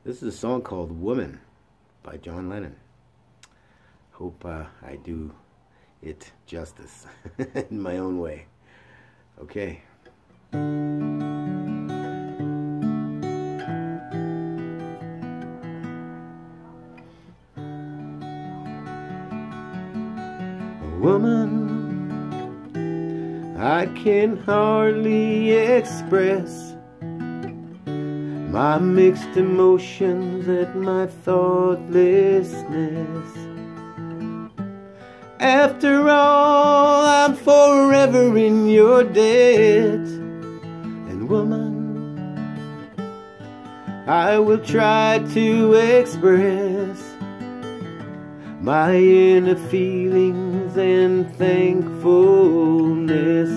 This is a song called Woman by John Lennon. Hope I do it justice in my own way. Okay. Woman, I can hardly express my mixed emotions at my thoughtlessness. After all, I'm forever in your debt. And woman, I will try to express my inner feelings and thankfulness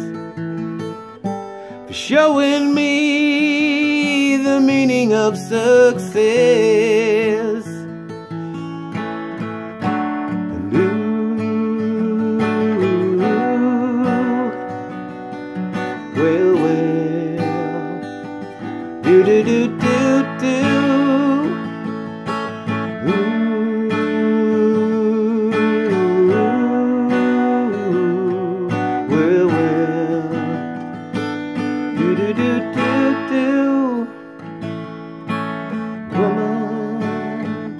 for showing me the meaning of success. And ooh, well, do-do-do-do-do. Woman,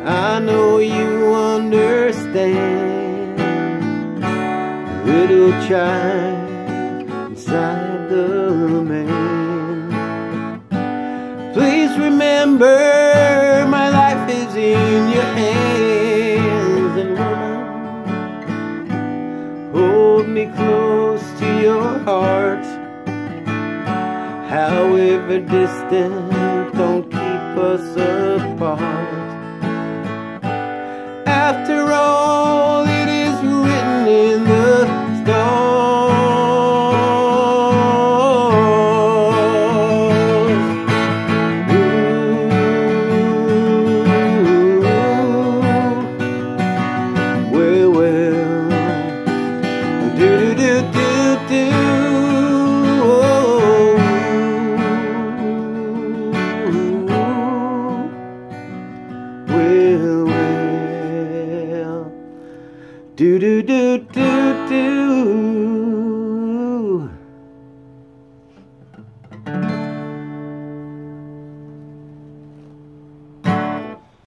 I know you understand the little child inside the man. Please remember my life is in your hands. And woman, hold me close to your heart. However distant, don't keep us apart. After all, it is written in the stars. Ooh, well, do-do-do-do-do. Do do do do do.